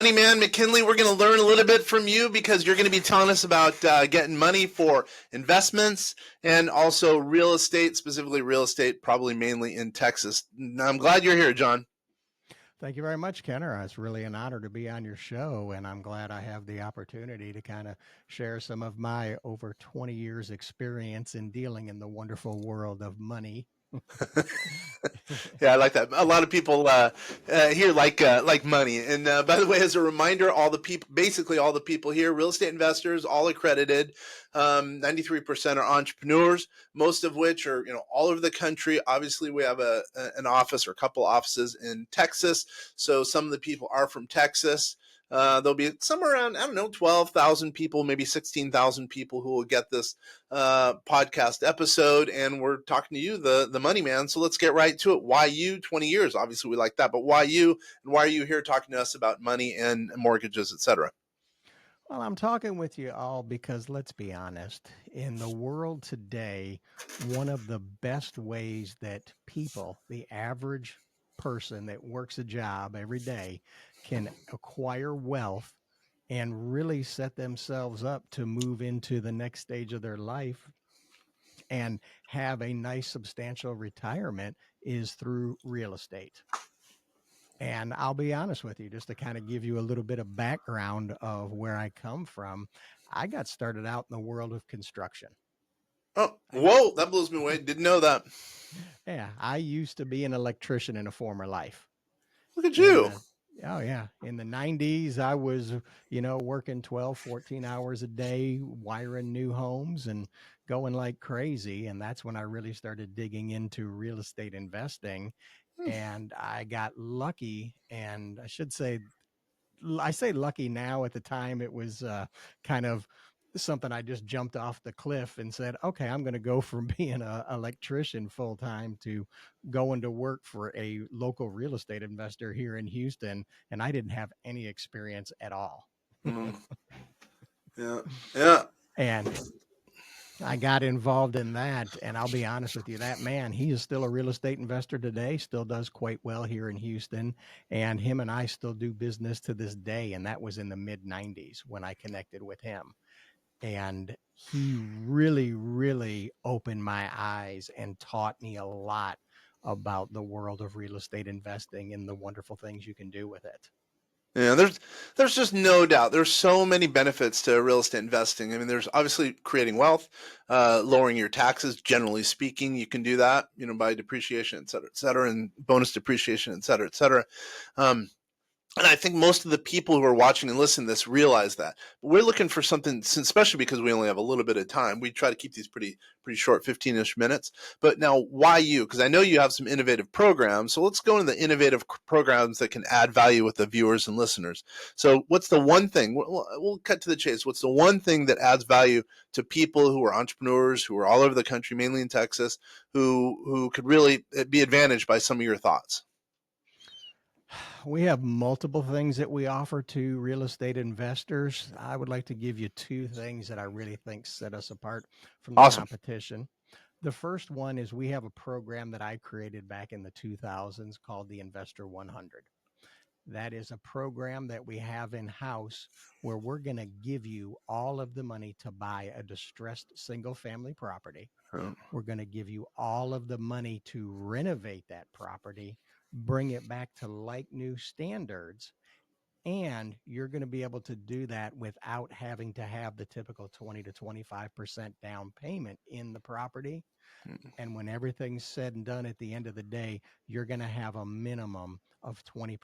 Money Man McKinley, we're going to learn a little bit from you because you're going to be telling us about getting money for investments and also real estate, specifically real estate, probably mainly in Texas. I'm glad you're here, John. Thank you very much, Kenner. It's really an honor to be on your show, and I'm glad I have the opportunity to kind of share some of my over 20 years experience in dealing in the wonderful world of money. Yeah, I like that. A lot of people here like money. And by the way, as a reminder, all the people, basically all the people here, real estate investors, all accredited. 93% are entrepreneurs, most of which are all over the country. Obviously, we have an office or a couple offices in Texas, so some of the people are from Texas. There'll be somewhere around, I don't know, 12,000 people, maybe 16,000 people who will get this podcast episode. And we're talking to you, the money man. So let's get right to it. Why you? 20 years. Obviously, we like that. But why you? And why are you here talking to us about money and mortgages, etc.? Well, I'm talking with you all because let's be honest, in the world today, one of the best ways that people, the average person that works a job every day, can acquire wealth and really set themselves up to move into the next stage of their life and have a nice substantial retirement is through real estate. And I'll be honest with you, just to kind of give you a little bit of background of where I come from, I got started out in the world of construction. Oh, I got, whoa, that blows me away. Didn't know that. yeah, I used to be an electrician in a former life. Look at In you. the, oh, yeah, in the 90s, I was, working 12, 14 hours a day, wiring new homes and going like crazy. And that's when I really started digging into real estate investing. Hmm. And I got lucky. And I say lucky now. At the time, it was kind of something I just jumped off the cliff and said, okay, I'm going to go from being an electrician full time to going to work for a local real estate investor here in Houston. And I didn't have any experience at all. Mm, yeah, yeah. And I got involved in that. And I'll be honest with you, that man, he is still a real estate investor today, still does quite well here in Houston. And him and I still do business to this day. And that was in the mid 90s when I connected with him. And he really, really opened my eyes and taught me a lot about the world of real estate investing and the wonderful things you can do with it. Yeah, there's just no doubt. There's so many benefits to real estate investing. I mean, there's obviously creating wealth, lowering your taxes. Generally speaking, you can do that, by depreciation, et cetera, and bonus depreciation, et cetera, et cetera. Um, and I think most of the people who are watching and listening to this realize that. But we're looking for something, especially because we only have a little bit of time. We try to keep these pretty short, 15-ish minutes. But now, why you? Because I know you have some innovative programs. So let's go into the innovative programs that can add value with the viewers and listeners. So what's the one thing? We'll cut to the chase. What's the one thing that adds value to people who are entrepreneurs, who are all over the country, mainly in Texas, who could really be advantaged by some of your thoughts? We have multiple things that we offer to real estate investors. I would like to give you two things that I really think set us apart from the Awesome. competition. The first one is we have a program that I created back in the 2000s called the Investor 100. That is a program that we have in house where we're going to give you all of the money to buy a distressed single family property. We're going to give you all of the money to renovate that property, bring it back to like new standards. And you're going to be able to do that without having to have the typical 20 to 25% down payment in the property. And when everything's said and done at the end of the day, you're going to have a minimum of 20%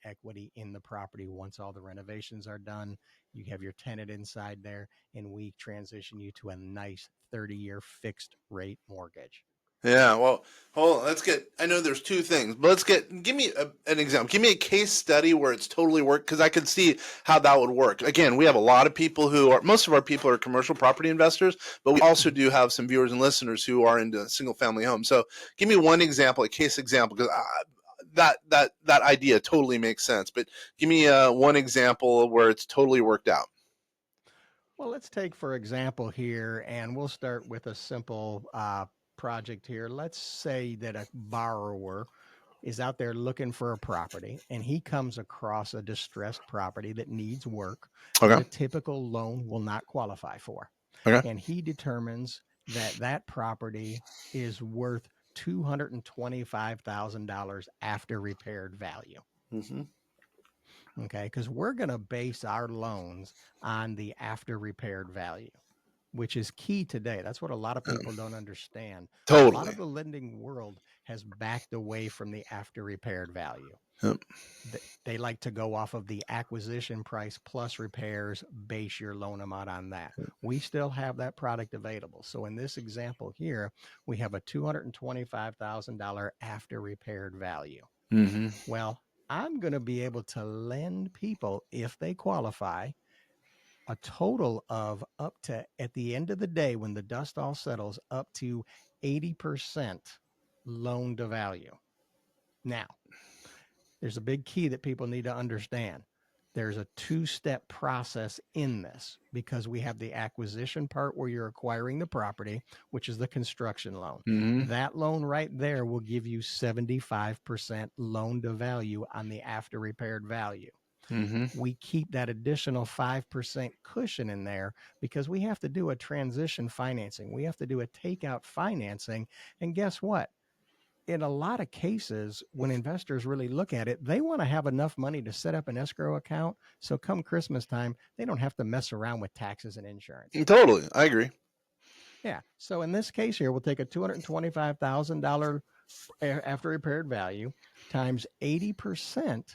equity in the property once all the renovations are done. You have your tenant inside there, and we transition you to a nice 30-year fixed rate mortgage. Yeah, well, hold on. Let's get. I know there's two things, but Give me an example. Give me a case study where it's totally worked, because I could see how that would work. Again, we have a lot of people most of our people are commercial property investors, but we also Mhm. do have some viewers and listeners who are into single family homes. So, give me one example, a case example, because that idea totally makes sense. But give me one example where it's totally worked out. Well, let's take, for example, here, and we'll start with a simple project here. Let's say that a borrower is out there looking for a property and he comes across a distressed property that needs work that Okay. a typical loan will not qualify for. Okay. And he determines that that property is worth $225,000 after repaired value. Mm-hmm. Okay. Because we're going to base our loans on the after repaired value, which is key today. That's what a lot of people don't understand. A lot Totally. of the lending world has backed away from the after repaired value. Yep. They like to go off of the acquisition price plus repairs, base your loan amount on that. We still have that product available. So in this example here, we have a $225,000 after repaired value. Mm-hmm. Well, I'm going to be able to lend people, if they qualify, a total of up to, at the end of the day, when the dust all settles, up to 80% loan to value. Now, there's a big key that people need to understand. There's a two-step process in this because we have the acquisition part where you're acquiring the property, which is the construction loan. Mm-hmm. That loan right there will give you 75% loan to value on the after repaired value. Mm-hmm. We keep that additional 5% cushion in there because we have to do a transition financing. We have to do a takeout financing. And guess what? In a lot of cases, when investors really look at it, they want to have enough money to set up an escrow account. So come Christmas time, they don't have to mess around with taxes and insurance. Totally. I agree. Yeah. So in this case here, we'll take a $225,000 after repaired value times 80%.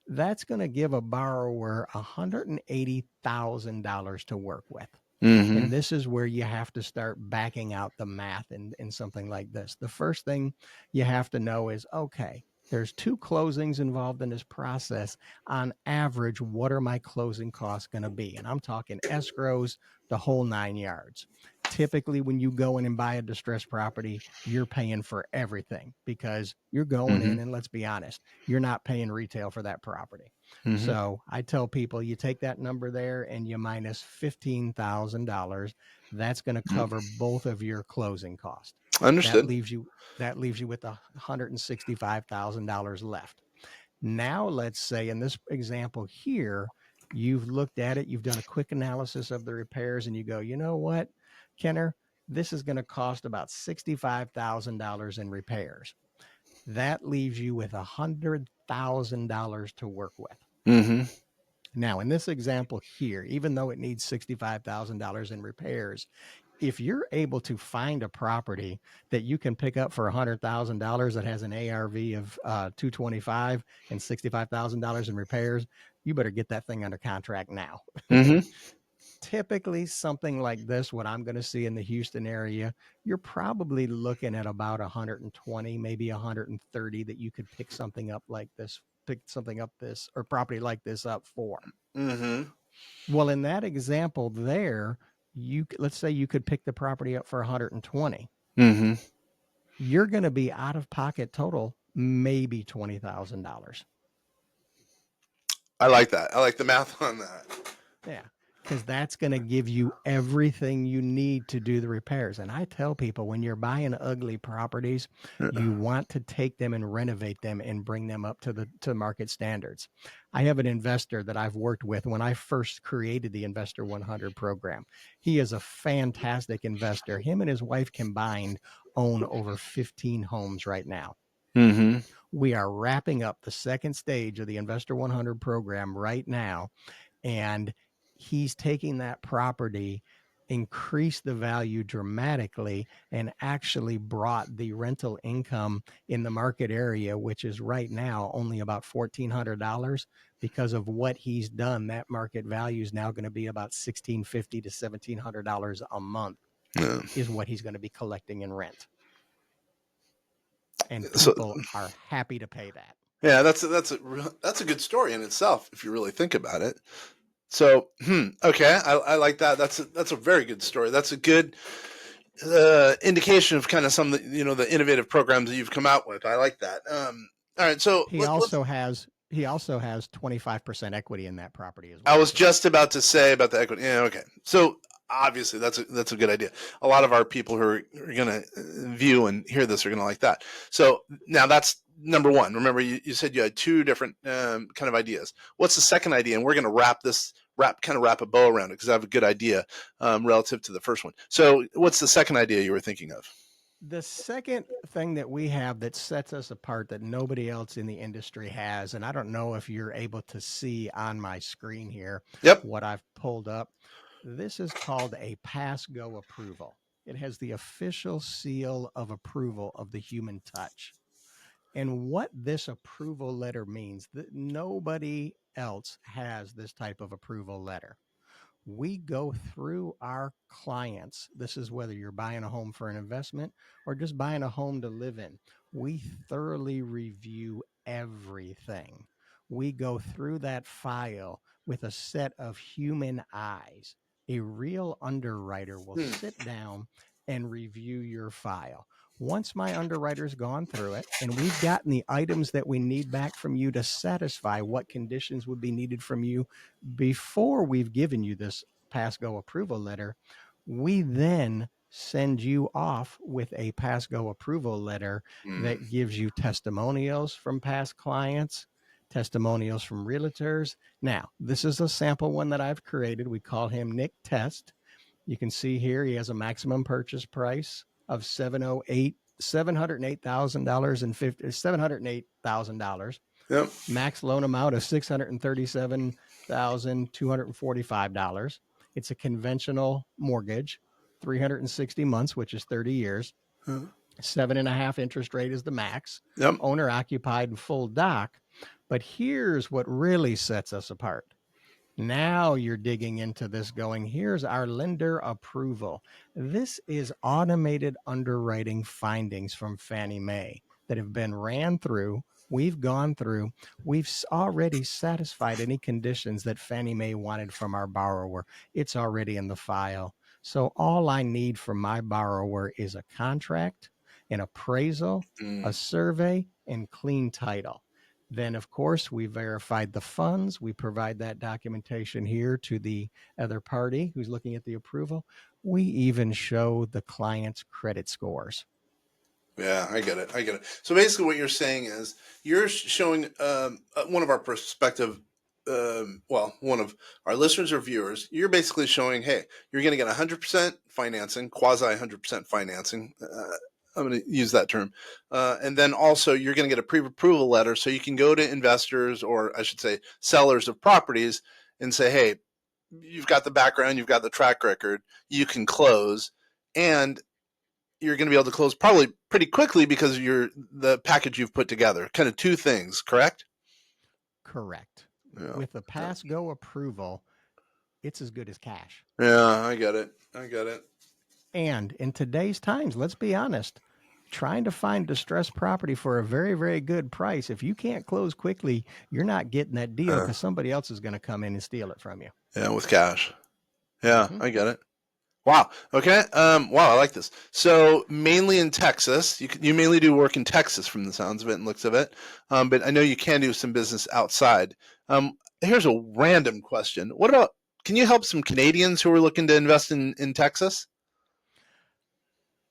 That's going to give a borrower $180,000 to work with. Mm-hmm. And this is where you have to start backing out the math in something like this. The first thing you have to know is, okay, there's 2 closings involved in this process. On average, what are my closing costs going to be? And I'm talking escrows, the whole 9 yards. Typically, when you go in and buy a distressed property, you're paying for everything because you're going in and, let's be honest, you're not paying retail for that property. Mm-hmm. So I tell people, you take that number there and you minus $15,000. That's going to cover both of your closing costs. Understood. That leaves you with $165,000 left. Now, let's say in this example here, you've looked at it, you've done a quick analysis of the repairs, and you go, you know what, Kenner, this is going to cost about $65,000 in repairs. That leaves you with $100,000 to work with. Mm-hmm. Now, in this example here, even though it needs $65,000 in repairs, if you're able to find a property that you can pick up for $100,000 that has an ARV of 225 and $65,000 in repairs, you better get that thing under contract now. Mm-hmm. Typically, something like this, what I'm going to see in the Houston area, you're probably looking at about 120, maybe 130 that you could pick something up like this, or property like this up for. Mm-hmm. Well, in that example there, let's say you could pick the property up for 120. Mm-hmm. You're going to be out of pocket total maybe $20,000. I like that. I like the math on that. Yeah, because that's going to give you everything you need to do the repairs. And I tell people, when you're buying ugly properties, you want to take them and renovate them and bring them up to market standards. I have an investor that I've worked with when I first created the Investor 100 program. He is a fantastic investor. Him and his wife combined own over 15 homes right now. Mm-hmm. We are wrapping up the second stage of the Investor 100 program right now. And he's taking that property, increased the value dramatically, and actually brought the rental income in the market area, which is right now only about $1,400. Because of what he's done, that market value is now going to be about $1,650 to $1,700 a month is what he's going to be collecting in rent. And people are happy to pay that. Yeah, that's a good story in itself if you really think about it. So, okay, I like that. That's a very good story. That's a good indication of kind of some of the, the innovative programs that you've come out with. I like that. All right, so he also has 25% equity in that property as well. I was just about to say about the equity. Yeah, okay. So obviously that's a good idea. A lot of our people who are going to view and hear this are going to like that. So now that's number one, remember you said you had two different kind of ideas. What's the second idea? And we're going to wrap a bow around it because I have a good idea relative to the first one. So what's the second idea you were thinking of? The second thing that we have that sets us apart that nobody else in the industry has, and I don't know if you're able to see on my screen here Yep. what I've pulled up. This is called a pass go approval. It has the official seal of approval of the human touch. And what this approval letter means that nobody else has this type of approval letter. We go through our clients. This is whether you're buying a home for an investment or just buying a home to live in. We thoroughly review everything. We go through that file with a set of human eyes. A real underwriter will Hmm. sit down and review your file. Once my underwriter's gone through it and we've gotten the items that we need back from you to satisfy what conditions would be needed from you before we've given you this pass go approval letter, we then send you off with a pass go approval letter Hmm. that gives you testimonials from past clients, testimonials from realtors. Now, this is a sample one that I've created. We call him Nick Test. You can see here he has a maximum purchase price of $708,000 and $708,000. Yep. Max loan amount of $637,245. It's a conventional mortgage, 360 months, which is 30 years. 7.5 interest rate is the max. Yep. Owner occupied and full doc. But here's what really sets us apart. Now you're digging into this going, here's our lender approval. This is automated underwriting findings from Fannie Mae that have been ran through. We've gone through, we've already satisfied any conditions that Fannie Mae wanted from our borrower. It's already in the file. So all I need from my borrower is a contract, an appraisal, a survey, and clean title. Then, of course, we verified the funds. We provide that documentation here to the other party who's looking at the approval. We even show the client's credit scores. Yeah, I get it. I get it. So basically, what you're saying is you're showing one of our prospective, one of our listeners or viewers. You're basically showing, hey, you're going to get 100% financing, quasi 100% financing. I'm going to use that term, and then also you're going to get a pre-approval letter, so you can go to investors, or I should say, sellers of properties, and say, hey, you've got the background, you've got the track record, you can close, and you're going to be able to close probably pretty quickly because of the package you've put together. Kind of two things, correct? Correct. Yeah. With the pass go approval, it's as good as cash. Yeah, I get it. I get it. And in today's times, let's be honest, trying to find distressed property for a very, very good price, if you can't close quickly, you're not getting that deal because somebody else is going to come in and steal it from you. Yeah, with cash. Yeah, Mhm. I get it. Wow. Okay. Wow, I like this. So mainly in Texas, you mainly do work in Texas from the sounds of it and looks of it. But I know you can do some business outside. Here's a random question. What about, can you help some Canadians who are looking to invest in Texas?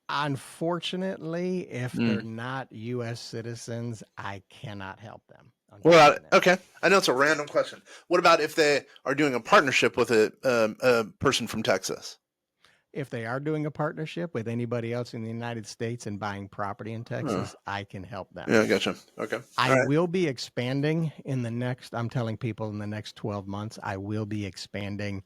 Unfortunately, if they're not U.S. citizens, I cannot help them. What about, Unfortunately. okay, I know it's a random question. What about if they are doing a partnership with a person from Texas? If they are doing a partnership with anybody else in the United States and buying property in Uh, Texas, I can help them. yeah, gotcha. Okay. I All right. will be expanding in the next, I'm telling people in the next 12 months, I will be expanding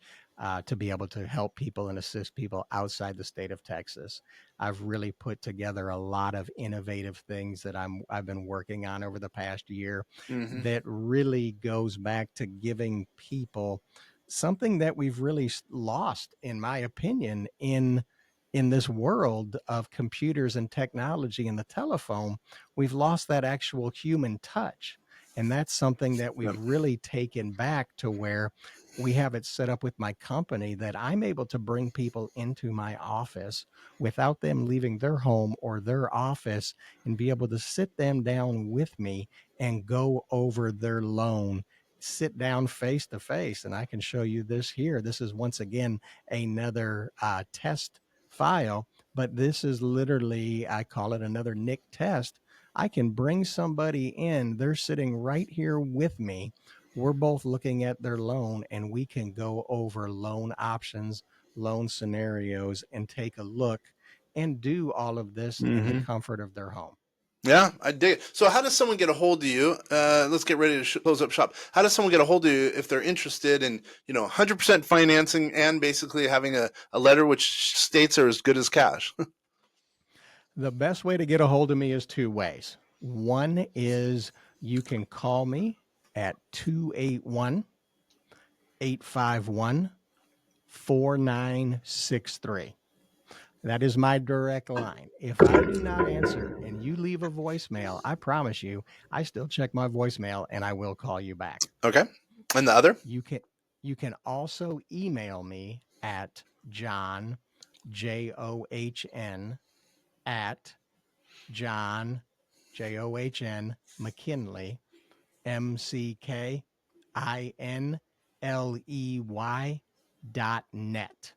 to be able to help people and assist people outside the state of Texas. I've really put together a lot of innovative things that I've been working on over the past year Mm-hmm. that really goes back to giving people something that we've really lost, in my opinion, in this world of computers and technology and the telephone. We've lost that actual human touch. And that's something that we've Yep. really taken back to where we have it set up with my company that I'm able to bring people into my office without them leaving their home or their office and be able to sit them down with me and go over their loan, sit down face to face. And I can show you this here. This is once again another test file, but this is literally, I call it another Nick test I can bring somebody in. They're sitting right here with me. We're both looking at their loan, and we can go over loan options, loan scenarios, and take a look and do all of this in the Mm-hmm. comfort of their home. Yeah, I dig it. So how does someone get a hold of you? Let's get ready to close up shop. How does someone get a hold of you if they're interested in, 100% financing and basically having a letter which states are as good as cash? The best way to get a hold of me is two ways. One is you can call me at 281 851 4963. That is my direct line. If I do not answer and you leave a voicemail, I promise you, I still check my voicemail and I will call you back. Okay. And the other? You can also email me at John JOHN at John JOHN McKinley McKinley.net.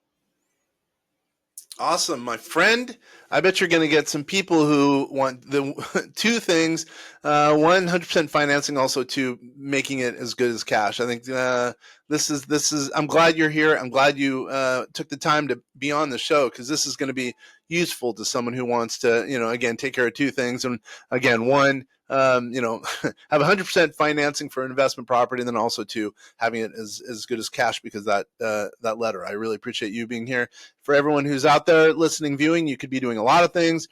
Awesome, my friend. I bet you're going to get some people who want the two things: 100% financing, also two, making it as good as cash. I think this is. I'm glad you're here. I'm glad you took the time to be on the show, because this is going to be useful to someone who wants to, again, take care of two things. And again, one, have 100% financing for an investment property, and then also two, having it as good as cash, because that letter. I really appreciate you being here. For everyone who's out there listening, viewing, you could be doing a lot of things.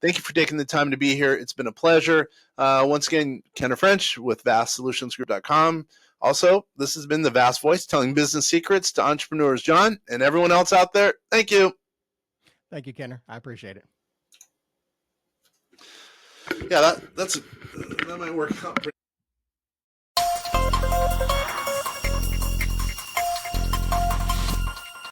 Thank you for taking the time to be here. It's been a pleasure. Once again, Kenner French with vastsolutionsgroup.com. Also, this has been the Vast Voice, telling business secrets to entrepreneurs. John and everyone else out there, thank you. Thank you, Kenner. I appreciate it. Yeah, that might work out pretty